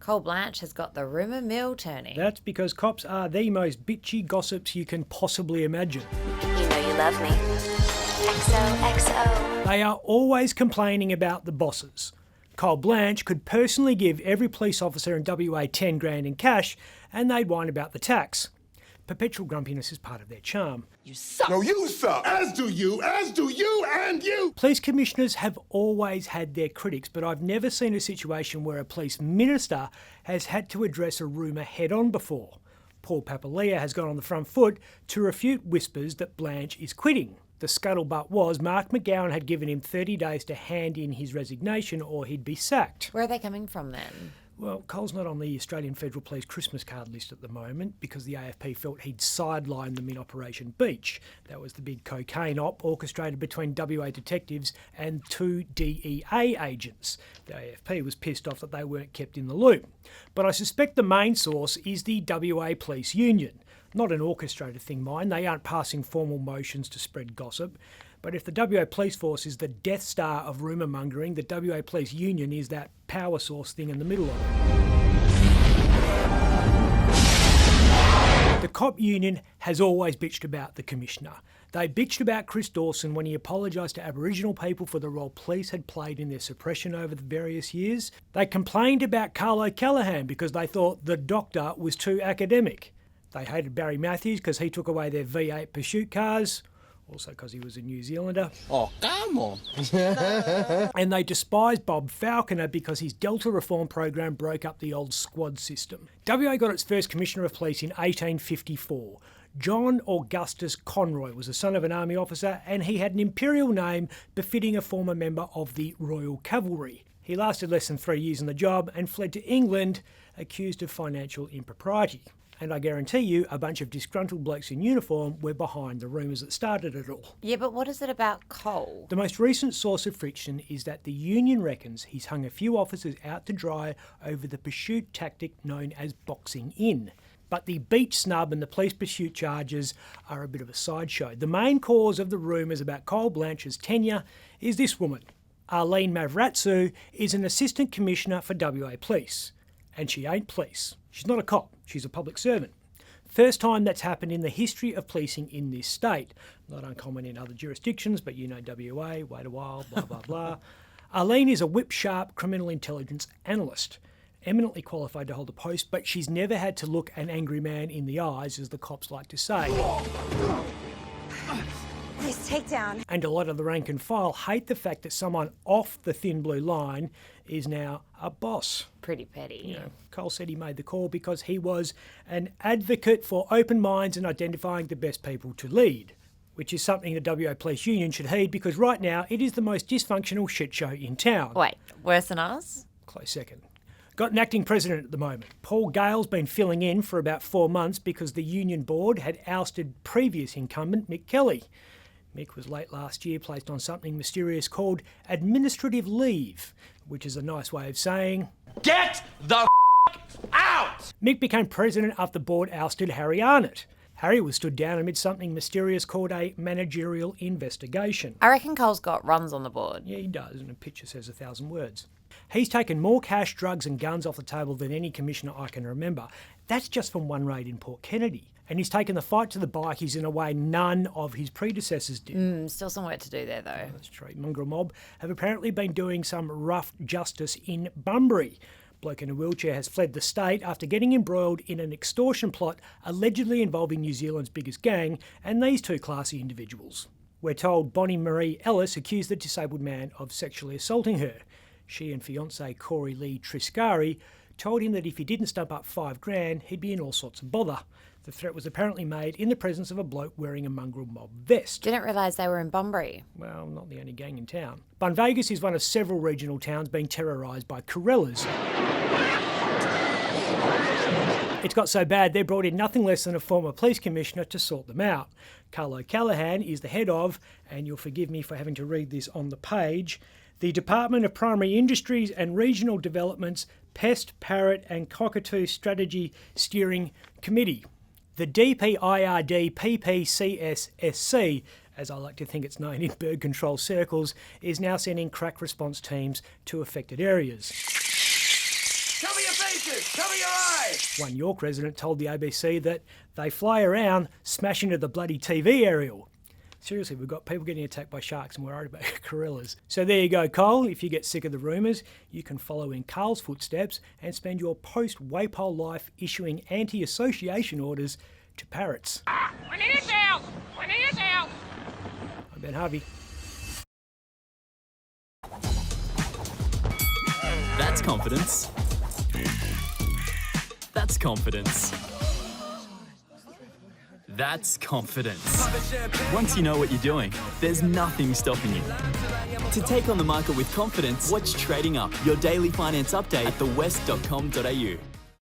Col Blanch has got the rumour mill turning. That's because cops are the most bitchy gossips you can possibly imagine. You know you love me. XOXO. They are always complaining about the bosses. Col Blanch could personally give every police officer in WA 10 grand in cash and they'd whine about the tax. Perpetual grumpiness is part of their charm. You suck. No, you suck. As do you, and you. Police commissioners have always had their critics, but I've never seen a situation where a police minister has had to address a rumour head-on before. Paul Papalia has gone on the front foot to refute whispers that Blanch is quitting. The scuttlebutt was Mark McGowan had given him 30 days to hand in his resignation or he'd be sacked. Where are they coming from then? Well, Col's not on the Australian Federal Police Christmas card list at the moment because the AFP felt he'd sidelined them in Operation Beach. That was the big cocaine op orchestrated between WA detectives and 2 DEA agents. The AFP was pissed off that they weren't kept in the loop. But I suspect the main source is the WA Police Union. Not an orchestrated thing, mind. They aren't passing formal motions to spread gossip. But if the WA Police Force is the Death Star of rumour mongering, the WA Police Union is that power source thing in the middle of it. The cop union has always bitched about the Commissioner. They bitched about Chris Dawson when he apologised to Aboriginal people for the role police had played in their suppression over the various years. They complained about Karl O'Callaghan because they thought the doctor was too academic. They hated Barry Matthews because he took away their V8 pursuit cars. Also because he was a New Zealander. Oh, come on. And they despised Bob Falconer because his Delta reform program broke up the old squad system. WA got its first Commissioner of Police in 1854. John Augustus Conroy was the son of an army officer and he had an imperial name befitting a former member of the Royal Cavalry. He lasted less than 3 years on the job and fled to England accused of financial impropriety. And I guarantee you, a bunch of disgruntled blokes in uniform were behind the rumours that started it all. Yeah, but what is it about Col? The most recent source of friction is that the union reckons he's hung a few officers out to dry over the pursuit tactic known as boxing in. But the beach snub and the police pursuit charges are a bit of a sideshow. The main cause of the rumours about Col Blanch's tenure is this woman. Arlene Mavratsou is an assistant commissioner for WA Police. And she ain't police. She's not a cop, she's a public servant. First time that's happened in the history of policing in this state. Not uncommon in other jurisdictions, but you know WA, wait a while, blah, blah, blah. Arlene is a whip-sharp criminal intelligence analyst, eminently qualified to hold the post, but she's never had to look an angry man in the eyes, as the cops like to say. Nice takedown. And a lot of the rank and file hate the fact that someone off the thin blue line is now a boss. Pretty petty. You know, Cole said he made the call because he was an advocate for open minds and identifying the best people to lead, which is something the WA Police Union should heed because right now it is the most dysfunctional shit show in town. Wait, worse than us? Close second. Got an acting president at the moment. Paul Gale's been filling in for about 4 months because the union board had ousted previous incumbent Mick Kelly. Mick was late last year placed on something mysterious called administrative leave, which is a nice way of saying, Get the out! Mick became president after the board ousted Harry Arnott. Harry was stood down amid something mysterious called a managerial investigation. I reckon Col's got runs on the board. Yeah, he does, and a picture says 1,000 words. He's taken more cash, drugs and guns off the table than any commissioner I can remember. That's just from one raid in Port Kennedy. And he's taken the fight to the bikies in a way none of his predecessors did. Still some work to do there, though. That's true. Mongrel Mob have apparently been doing some rough justice in Bunbury. Bloke in a wheelchair has fled the state after getting embroiled in an extortion plot allegedly involving New Zealand's biggest gang and these two classy individuals. We're told Bonnie Marie Ellis accused the disabled man of sexually assaulting her. She and fiancé Corey Lee Triscari told him that if he didn't stump up $5 grand, he'd be in all sorts of bother. The threat was apparently made in the presence of a bloke wearing a Mongrel Mob vest. Didn't realise they were in Bunbury. Well, not the only gang in town. Bunvegas is one of several regional towns being terrorised by Corellas. It's got so bad they brought in nothing less than a former police commissioner to sort them out. Karl O'Callaghan is the head of, and you'll forgive me for having to read this on the page, the Department of Primary Industries and Regional Development's Pest, Parrot and Cockatoo Strategy Steering Committee. The DPIRD PPCSSC, as I like to think it's known in bird control circles, is now sending crack response teams to affected areas. Tell me your faces! Cover your eyes! One York resident told the ABC that they fly around, smash into the bloody TV aerial. Seriously, we've got people getting attacked by sharks and we're worried about gorillas. So there you go, Cole. If you get sick of the rumours, you can follow in Karl's footsteps and spend your post-Waypole life issuing anti-association orders to parrots. We need his help! We need his help! I'm Ben Harvey. That's confidence. That's confidence. That's confidence. Once you know what you're doing, there's nothing stopping you. To take on the market with confidence, watch Trading Up, your daily finance update at thewest.com.au.